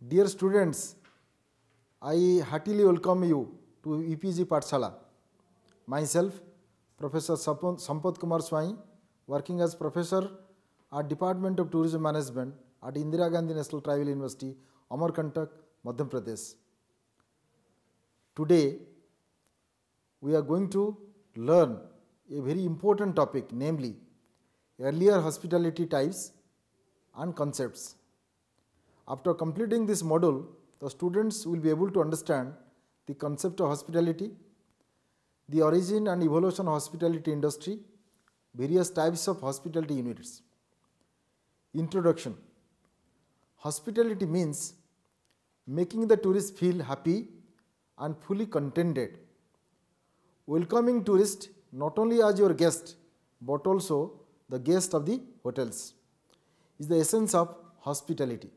Dear students, I heartily welcome you to EPG Pathshala. Myself, Professor Sampath Kumar Swai, working as Professor at Department of Tourism Management at Indira Gandhi National Tribal University, Amarkantak, Madhya Pradesh. Today, we are going to learn a very important topic, namely earlier hospitality types and concepts. After completing this module, the students will be able to understand the concept of hospitality, the origin and evolution of hospitality industry, various types of hospitality units. Introduction. Hospitality means making the tourist feel happy and fully contented. Welcoming tourists not only as your guest but also the guest of the hotels is the essence of hospitality.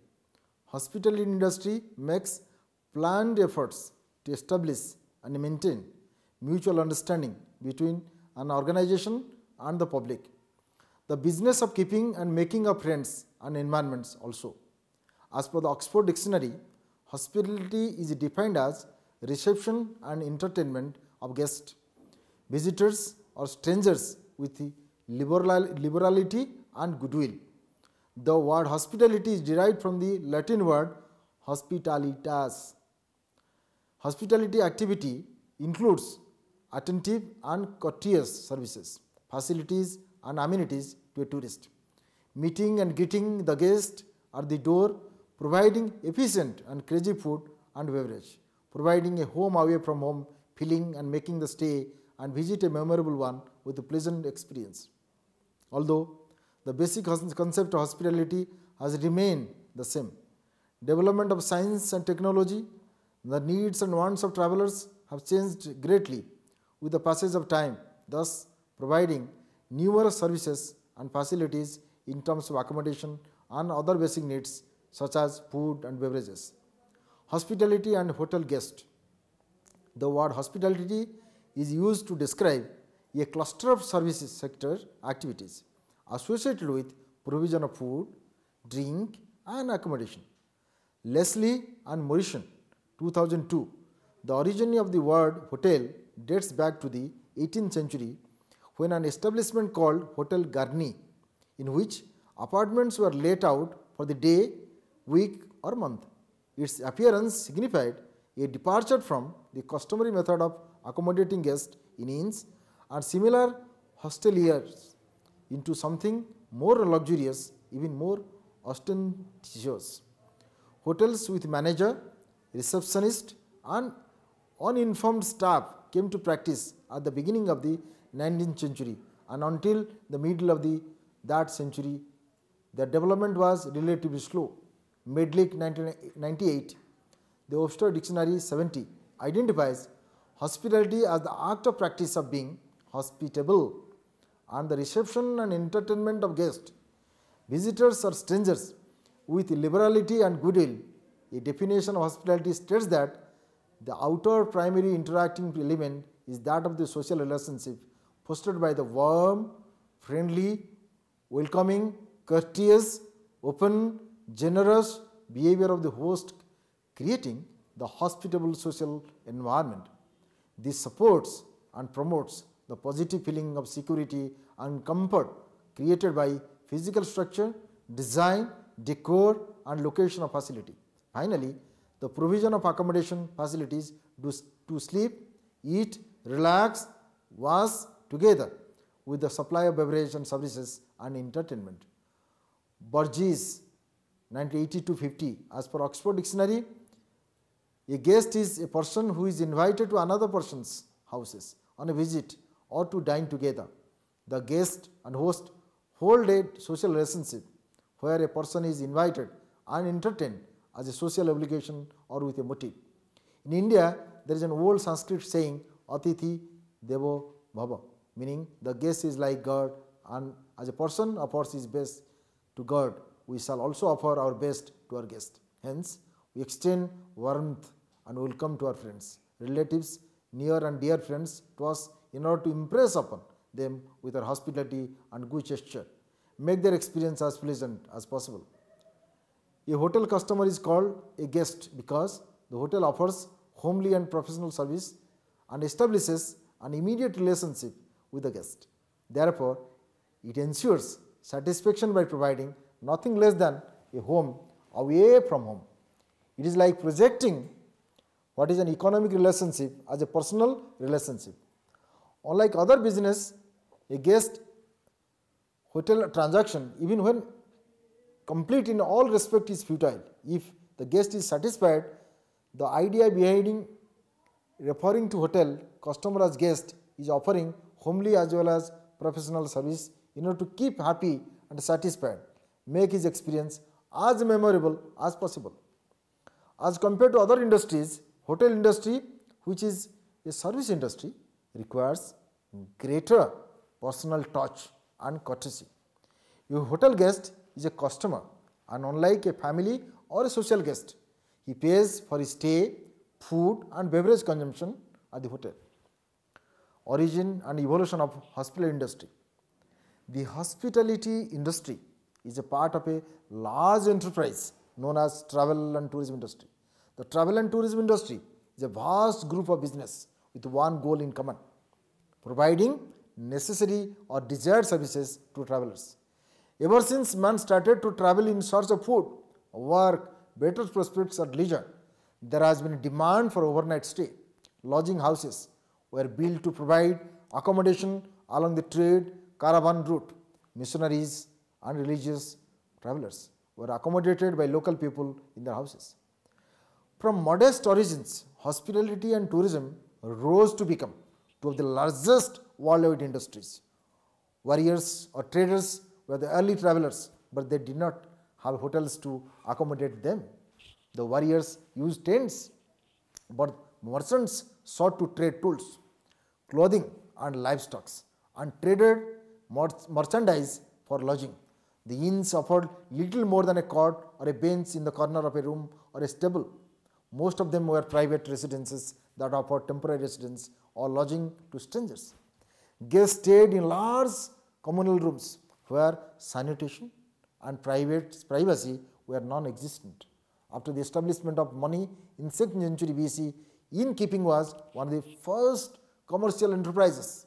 Hospitality industry makes planned efforts to establish and maintain mutual understanding between an organization and the public. The business of keeping and making of friends and environments also. As per the Oxford Dictionary, hospitality is defined as reception and entertainment of guests, visitors or strangers with liberality and goodwill. The word hospitality is derived from the Latin word hospitalitas. Hospitality activity includes attentive and courteous services, facilities and amenities to a tourist, meeting and greeting the guest at the door, providing efficient and crazy food and beverage, providing a home away from home feeling and making the stay and visit a memorable one with a pleasant experience. Although the basic concept of hospitality has remained the same, development of science and technology, the needs and wants of travelers have changed greatly with the passage of time, thus providing numerous services and facilities in terms of accommodation and other basic needs such as food and beverages. Hospitality and hotel guest. The word hospitality is used to describe a cluster of services sector activities associated with provision of food, drink and accommodation. Leslie and Morrison, 2002, the origin of the word hotel dates back to the 18th century when an establishment called Hotel Garni, in which apartments were let out for the day, week or month. Its appearance signified a departure from the customary method of accommodating guests in inns and similar hosteliers into something more luxurious, even more ostentatious. Hotels with manager, receptionist and uninformed staff came to practice at the beginning of the 19th century and until the middle of that century, their development was relatively slow. Medlick 1998, the Oxford Dictionary 70 identifies hospitality as the act of practice of being hospitable and the reception and entertainment of guests, visitors or strangers with liberality and goodwill. A definition of hospitality states that the outer primary interacting element is that of the social relationship fostered by the warm, friendly, welcoming, courteous, open, generous behavior of the host, creating the hospitable social environment. This supports and promotes the positive feeling of security and comfort created by physical structure, design, decor and location of facility. Finally, the provision of accommodation facilities to sleep, eat, relax, was together with the supply of beverage and services and entertainment. Burgess 1980-50, as per Oxford Dictionary, a guest is a person who is invited to another person's houses on a visit or to dine together. The guest and host hold a social relationship where a person is invited and entertained as a social obligation or with a motive. In India, there is an old Sanskrit saying, Atithi Devo Bhava, meaning the guest is like God and as a person offers his best to God, we shall also offer our best to our guest. Hence, we extend warmth and welcome to our friends, relatives, near and dear friends to us in order to impress upon them with our hospitality and good gesture, make their experience as pleasant as possible. A hotel customer is called a guest because the hotel offers homely and professional service and establishes an immediate relationship with the guest. Therefore, it ensures satisfaction by providing nothing less than a home away from home. It is like projecting what is an economic relationship as a personal relationship. Unlike other business, a guest hotel transaction, even when complete in all respect, is futile. If the guest is satisfied, the idea behind referring to hotel customer as guest is offering homely as well as professional service in order to keep happy and satisfied, make his experience as memorable as possible. As compared to other industries, hotel industry, which is a service industry, requires greater personal touch and courtesy. Your hotel guest is a customer, and unlike a family or a social guest, he pays for his stay, food and beverage consumption at the hotel. Origin and evolution of hospitality industry. The hospitality industry is a part of a large enterprise known as travel and tourism industry. The travel and tourism industry is a vast group of business with one goal in common: providing necessary or desired services to travelers. Ever since man started to travel in search of food, work, better prospects or leisure, there has been a demand for overnight stay. Lodging houses were built to provide accommodation along the trade caravan route. Missionaries and religious travelers were accommodated by local people in their houses. From modest origins, hospitality and tourism rose to become two of the largest worldwide industries. Warriors or traders were the early travelers, but they did not have hotels to accommodate them. The warriors used tents, but merchants sought to trade tools, clothing and livestock, and traded merchandise for lodging. The inns offered little more than a cot or a bench in the corner of a room or a stable. Most of them were private residences that offered temporary residence or lodging to strangers. Guests stayed in large communal rooms where sanitation and privacy were non-existent. After the establishment of money in 2nd century BC, innkeeping was one of the first commercial enterprises,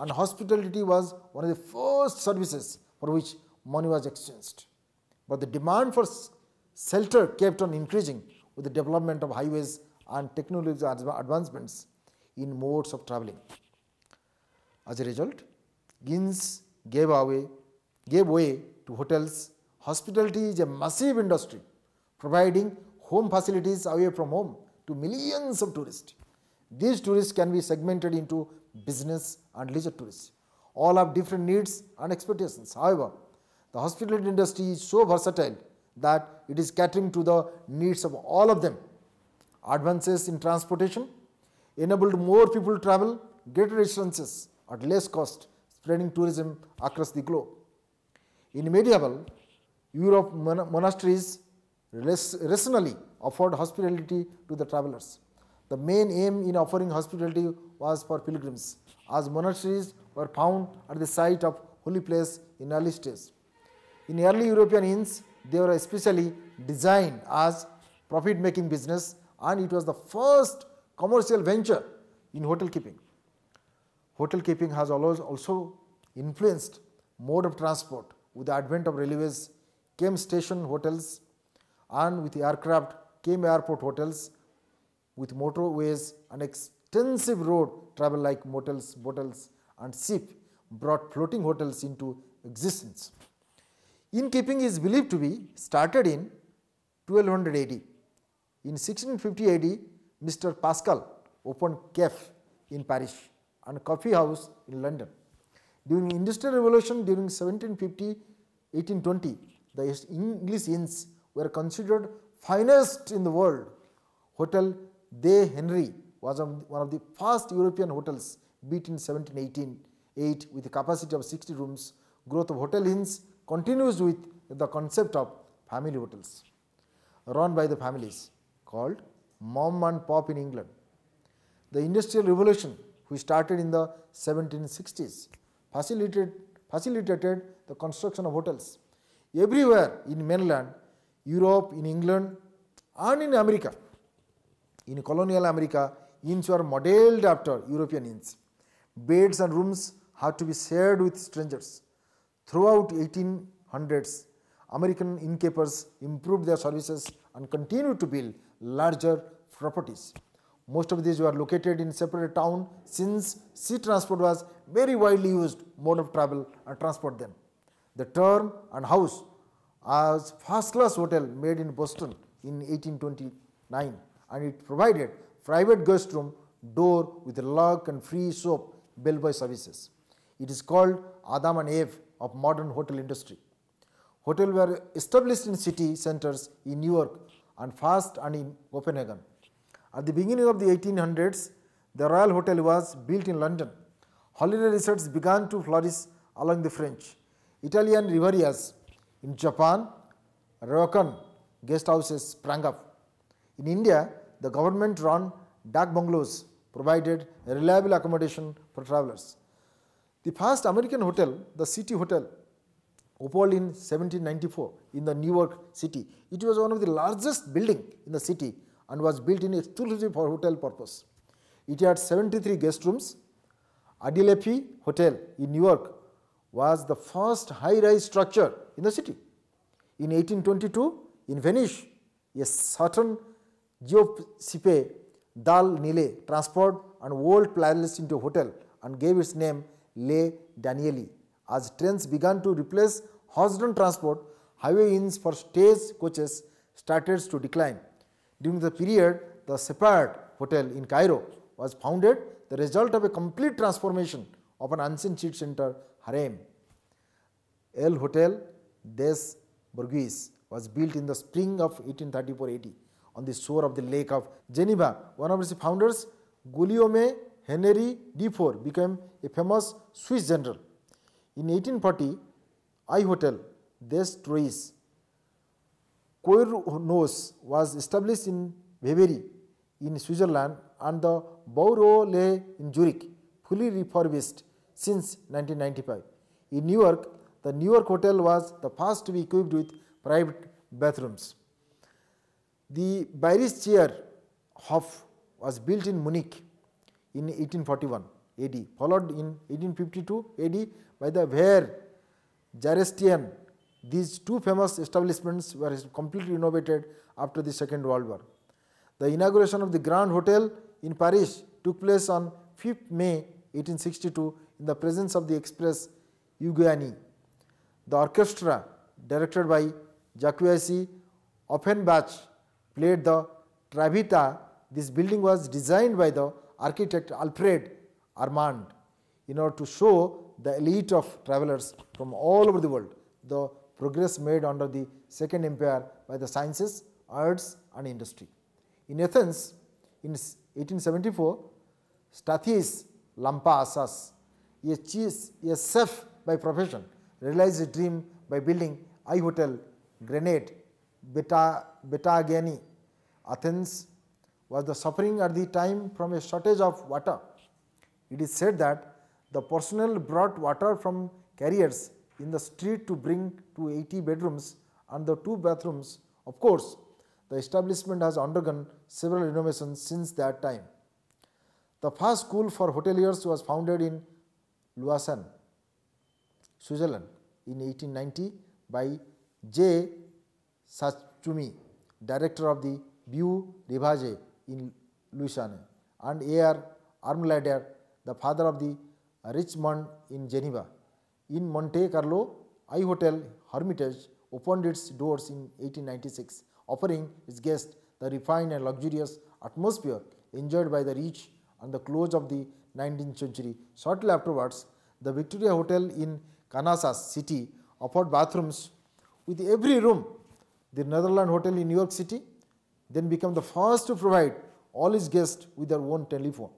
and hospitality was one of the first services for which money was exchanged. But the demand for shelter kept on increasing with the development of highways and technological advancements in modes of traveling. As a result, inns gave way to hotels. Hospitality is a massive industry, providing home facilities away from home to millions of tourists. These tourists can be segmented into business and leisure tourists. All have different needs and expectations. However, the hospitality industry is so versatile that it is catering to the needs of all of them. Advances in transportation enabled more people to travel greater distances at less cost, spreading tourism across the globe. In medieval Europe, monasteries rationally offered hospitality to the travelers. The main aim in offering hospitality was for pilgrims, as monasteries were found at the site of holy place in early stage. In early European inns, they were especially designed as profit-making business, and it was the first commercial venture in hotel keeping. Hotel keeping has also influenced mode of transport. With the advent of railways came station hotels, and with aircraft came airport hotels. With motorways and extensive road travel like motels, bottles and ship brought floating hotels into existence. Innkeeping is believed to be started in 1200 AD. In 1650 AD, Mr. Pascal opened cafe in Paris and coffee house in London. During Industrial Revolution during 1750-1820, the English inns were considered finest in the world. Hotel de Henry was one of the first European hotels built in 1718 with a capacity of 60 rooms. Growth of hotel inns continues with the concept of family hotels run by the families called mom and pop in England. The Industrial Revolution, which started in the 1760s, facilitated the construction of hotels. Everywhere in mainland Europe, in England, and in America. In colonial America, inns were modeled after European inns. Beds and rooms had to be shared with strangers. Throughout 1800s, American innkeepers improved their services and continued to build larger properties. Most of these were located in separate towns since sea transport was very widely used mode of travel and transport then. The term and house as first-class hotel made in Boston in 1829, and it provided private guest room, door with lock and free soap, bellboy services. It is called Adam and Eve of modern hotel industry. Hotels were established in city centers in New York and first and in Copenhagen. At the beginning of the 1800s, the Royal Hotel was built in London. Holiday resorts began to flourish along the French, Italian Rivieras. In Japan, Ryokan guest houses sprang up. In India, the government-run dak bungalows provided reliable accommodation for travelers. The first American hotel, the City Hotel, opened in 1794 in the New York City. It was one of the largest buildings in the city and was built in exclusively for hotel purpose. It had 73 guest rooms. Adelphi Hotel in New York was the first high-rise structure in the city. In 1822, in Venice, a certain Giuseppe Dal Nile transferred an old palace into a hotel and gave its name Le Danieli. As trains began to replace horse-drawn transport, highway inns for stage coaches started to decline. During the period, the Sephard Hotel in Cairo was founded, the result of a complete transformation of an ancient street center harem. El Hotel des Bourgeois was built in the spring of 1834 AD on the shore of the Lake of Geneva. One of its founders, Guillaume Henry Dufour, became a famous Swiss general. In 1840, I Hotel des Trois Courneuves was established in Bavaria in Switzerland, and the Beaureau in Zurich, fully refurbished since 1995. In New York, the New York Hotel was the first to be equipped with private bathrooms. The Bayerisch Chair Hof was built in Munich in 1841 AD, followed in 1852 AD by the Ver Jarestian. These two famous establishments were completely renovated after the Second World War. The inauguration of the Grand Hotel in Paris took place on 5th May 1862 in the presence of the Express Eugénie. The orchestra, directed by Jacques Offenbach, played the Traviata. This building was designed by the architect Alfred Armand in order to show the elite of travelers from all over the world the progress made under the Second Empire by the sciences, arts and industry. In Athens, in 1874, Stathis Lampasas, a chef by profession, realized his dream by building I Hotel, Grenade, Betagani. Athens was suffering at the time from a shortage of water. It is said that the personnel brought water from carriers in the street to bring to 80 bedrooms and the 2 bathrooms. Of course, the establishment has undergone several renovations since that time. The first school for hoteliers was founded in Lausanne, Switzerland in 1890 by J. Sachumi, director of the Beau Rivage in Lausanne, and A.R. Armlader, the father of the Richmond in Geneva. In Monte Carlo, I Hotel Hermitage opened its doors in 1896, offering its guests the refined and luxurious atmosphere enjoyed by the rich at the close of the 19th century. Shortly afterwards, the Victoria Hotel in Kansas City offered bathrooms with every room. The Netherlands Hotel in New York City then became the first to provide all its guests with their own telephone.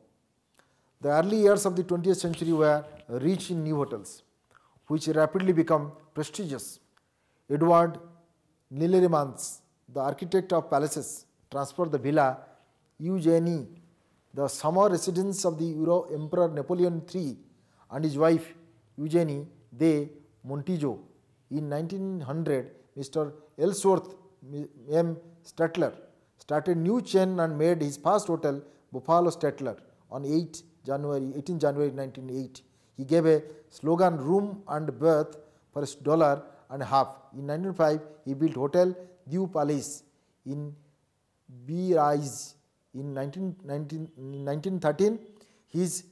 The early years of the 20th century were rich in new hotels, which rapidly became prestigious. Edward Nillerimans, the architect of palaces, transferred the Villa Eugénie, the summer residence of the Emperor Napoleon III, and his wife Eugénie de Montijo. In 1900, Mr. Ellsworth M. Statler started new chain and made his first hotel Buffalo Statler on 18 January 1908. He gave a slogan room and berth for $1.50. In 1905, he built Hotel Du Palais in Biarritz. In 1913, his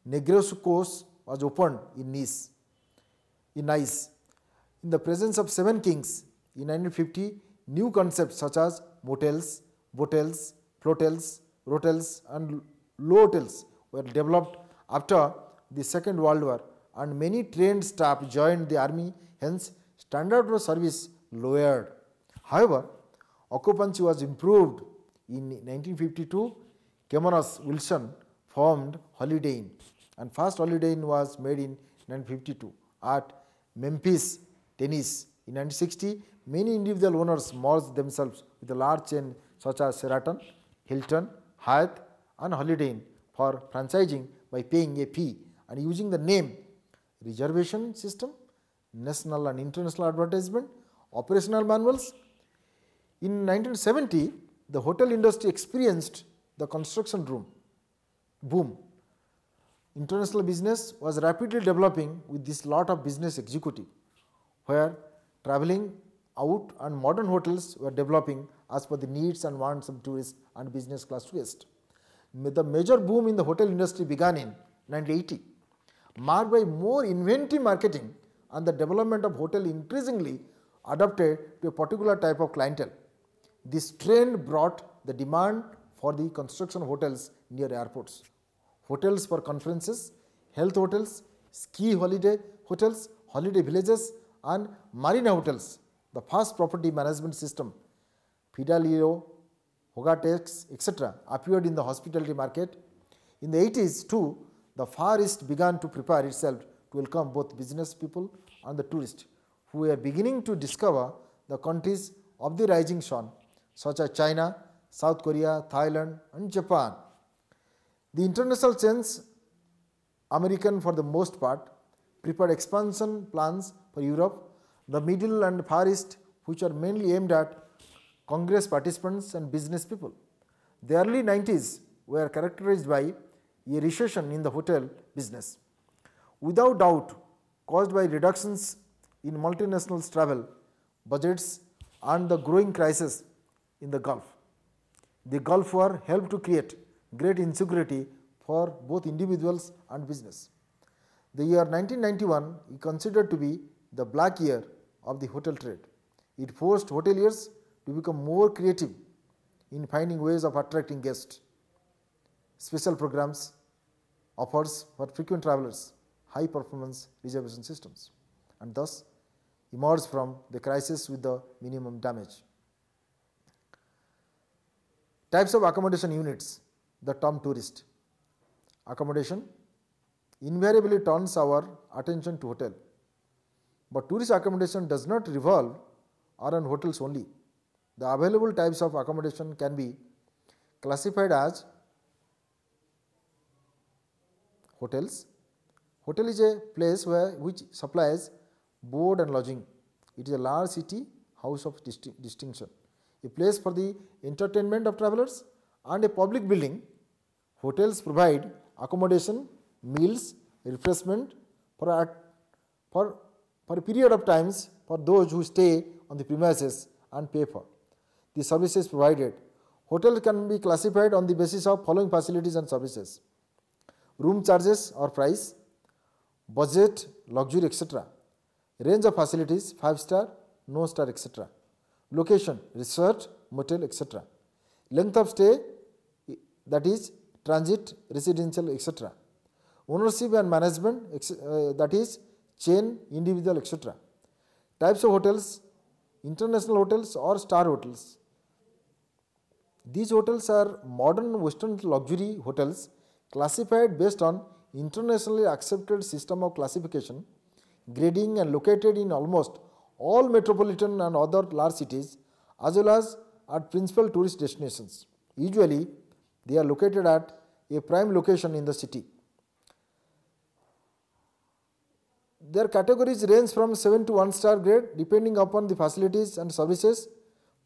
Negresco course was opened in Nice. In the presence of 7 kings, in 1950, new concepts such as motels, botels, flotels, rotels and lotels were developed after the Second World War, and many trained staff joined the army, hence standard of service lowered. However, occupancy was improved. In 1952, Cameron Wilson formed Holiday Inn, and first Holiday Inn was made in 1952 at Memphis, Tennessee. In 1960, many individual owners merged themselves with a large chain such as Sheraton, Hilton, Hyatt and Holiday Inn for franchising by paying a fee and using the name, reservation system, national and international advertisement, operational manuals. In 1970, the hotel industry experienced the construction boom. International business was rapidly developing with this lot of business executive, where traveling out and modern hotels were developing as per the needs and wants of tourists and business class tourists. The major boom in the hotel industry began in 1980, marked by more inventive marketing and the development of hotel increasingly adapted to a particular type of clientele. This trend brought the demand for the construction of hotels near airports. Hotels for conferences, health hotels, ski holiday hotels, holiday villages and marina hotels. The first property management system, Fidelio, Hogatex, etc. appeared in the hospitality market. In the 80s too, the Far East began to prepare itself to welcome both business people and the tourists who were beginning to discover the countries of the rising sun, such as China, South Korea, Thailand and Japan. The international chains, American for the most part, prepared expansion plans for Europe, the Middle and Far East, which are mainly aimed at Congress participants and business people. The early 90s were characterized by a recession in the hotel business, without doubt caused by reductions in multinational travel budgets and the growing crisis in the Gulf. The Gulf War helped to create great insecurity for both individuals and business. The year 1991 is considered to be the black year of the hotel trade. It forced hoteliers to become more creative in finding ways of attracting guests, special programs, offers for frequent travelers, high performance reservation systems, and thus emerged from the crisis with the minimum damage. Types of accommodation units. The term tourist accommodation invariably turns our attention to hotel, but tourist accommodation does not revolve around hotels only. The available types of accommodation can be classified as hotels. Hotel is a place which supplies board and lodging. It is a large city house of distinction, a place for the entertainment of travelers and a public building. Hotels provide accommodation, meals, refreshment for a period of times for those who stay on the premises and pay for the services provided. Hotel can be classified on the basis of following facilities and services: room charges or price, budget, luxury, etc. Range of facilities: 5-star, no star, etc. Location: resort, motel, etc. Length of stay, that is transit, residential, etc. Ownership and management, that is chain, individual, etc. Types of hotels: international hotels or star hotels. These hotels are modern Western luxury hotels classified based on internationally accepted system of classification, grading, and located in almost all metropolitan and other large cities, as well as at principal tourist destinations. Usually, they are located at a prime location in the city. Their categories range from 7 to 1-star grade depending upon the facilities and services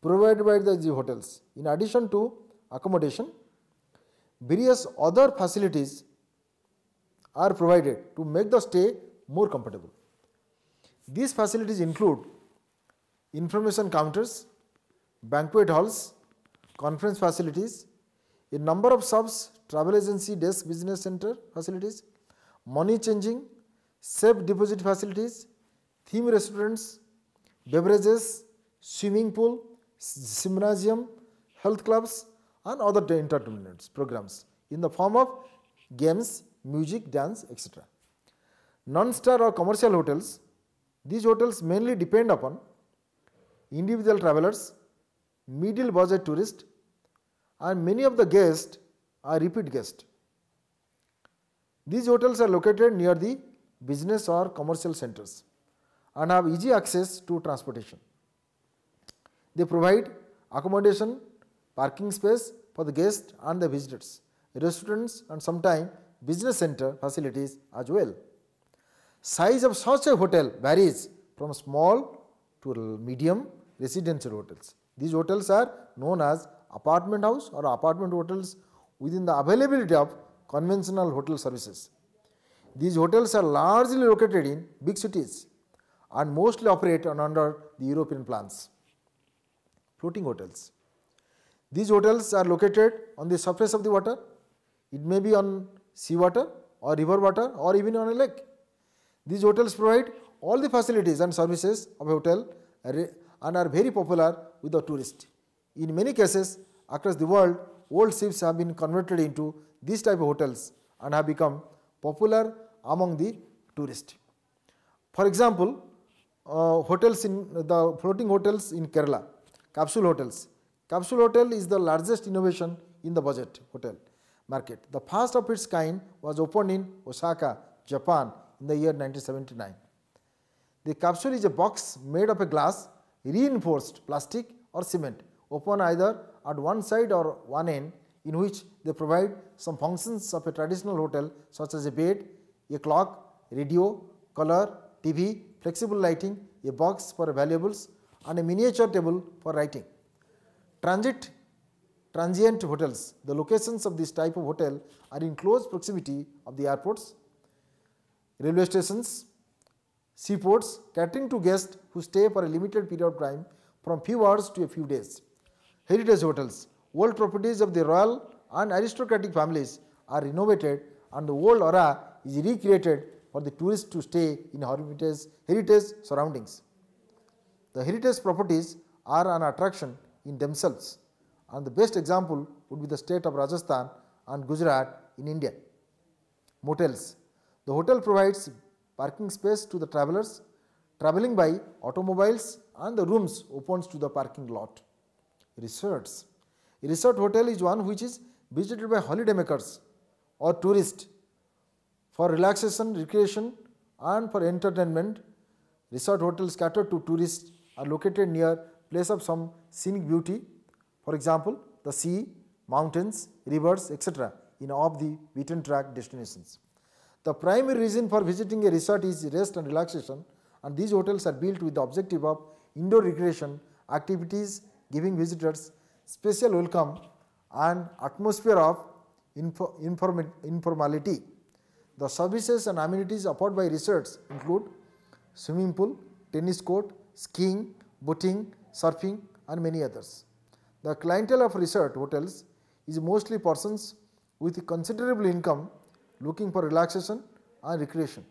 provided by the hotels. In addition to accommodation, various other facilities are provided to make the stay more comfortable. These facilities include information counters, banquet halls, conference facilities, a number of shops, travel agency, desk, business center facilities, money changing, safe deposit facilities, theme restaurants, beverages, swimming pool, gymnasium, health clubs and other entertainment programs in the form of games, music, dance, etc. Non-star or commercial hotels, these hotels mainly depend upon individual travelers, middle budget tourists, and many of the guests are repeat guests. These hotels are located near the business or commercial centers and have easy access to transportation. They provide accommodation, parking space for the guests and the visitors, restaurants and sometimes business center facilities as well. Size of such a hotel varies from small to medium residential hotels. These hotels are known as apartment house or apartment hotels within the availability of conventional hotel services. These hotels are largely located in big cities and mostly operate under the European plans. Floating hotels. These hotels are located on the surface of the water. It may be on sea water or river water or even on a lake. These hotels provide all the facilities and services of a hotel and are very popular with the tourists. In many cases across the world, old ships have been converted into these type of hotels and have become popular among the tourists. For example, hotels in the floating hotels in Kerala, Capsule hotels. Capsule hotel is the largest innovation in the budget hotel market. The first of its kind was opened in Osaka, Japan in the year 1979. The capsule is a box made of a glass, reinforced plastic or cement, open either at one side or one end, in which they provide some functions of a traditional hotel such as a bed, a clock, radio, color, TV, flexible lighting, a box for valuables and a miniature table for writing. Transient hotels. The locations of this type of hotel are in close proximity of the airports, railway stations, seaports, catering to guests who stay for a limited period of time from few hours to a few days. Heritage hotels. Old properties of the royal and aristocratic families are renovated and the old aura is recreated for the tourists to stay in heritage surroundings. The heritage properties are an attraction in themselves, and the best example would be the state of Rajasthan and Gujarat in India. Motels. The hotel provides parking space to the travelers traveling by automobiles and the rooms opens to the parking lot. Resorts. A resort hotel is one which is visited by holidaymakers or tourists for relaxation, recreation and for entertainment. Resort hotels cater to tourists are located near place of some scenic beauty, for example, the sea, mountains, rivers, etc. in off the beaten track destinations. The primary reason for visiting a resort is rest and relaxation, and these hotels are built with the objective of indoor recreation activities, giving visitors special welcome and atmosphere of informality. The services and amenities offered by resorts include swimming pool, tennis court, skiing, boating, surfing and many others. The clientele of resort hotels is mostly persons with considerable income looking for relaxation and recreation.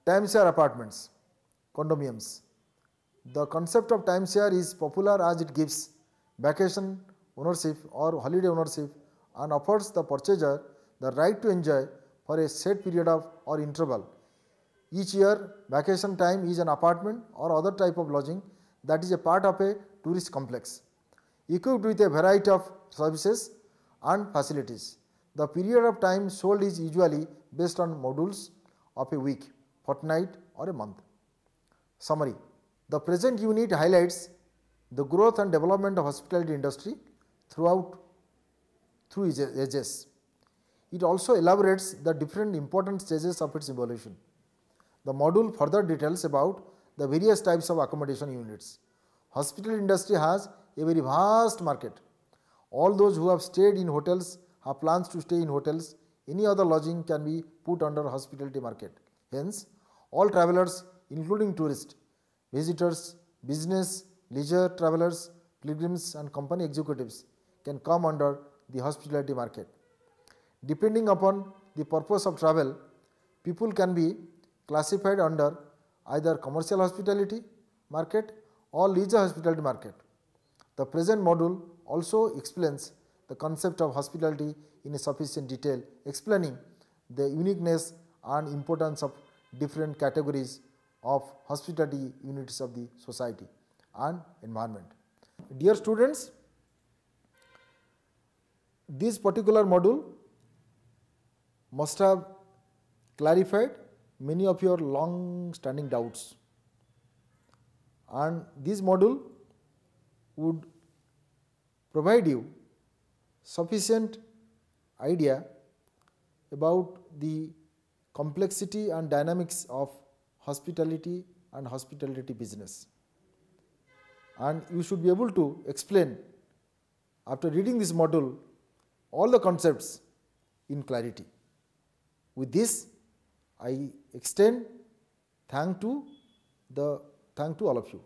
Timeshare apartments, condominiums. The concept of timeshare is popular as it gives vacation ownership or holiday ownership and offers the purchaser the right to enjoy for a set period of or interval. Each year, vacation time is an apartment or other type of lodging that is a part of a tourist complex, equipped with a variety of services and facilities. The period of time sold is usually based on modules of a week, fortnight or a month. Summary. The present unit highlights the growth and development of hospitality industry through its ages. It also elaborates the different important stages of its evolution. The module further details about the various types of accommodation units. hospitality industry has a very vast market. All those who have stayed in hotels, have plans to stay in hotels, any other lodging can be put under hospitality market. Hence, all travelers including tourists, visitors, business, leisure travelers, pilgrims and company executives can come under the hospitality market. Depending upon the purpose of travel, people can be classified under either commercial hospitality market or leisure hospitality market. The present module also explains the concept of hospitality in a sufficient detail, explaining the uniqueness and importance of different categories of hospitality units of the society and environment. Dear students, this particular module must have clarified many of your long standing doubts, and this module would provide you sufficient idea about the complexity and dynamics of hospitality and hospitality business, and you should be able to explain after reading this module all the concepts in clarity. With this, I extend thank to all of you.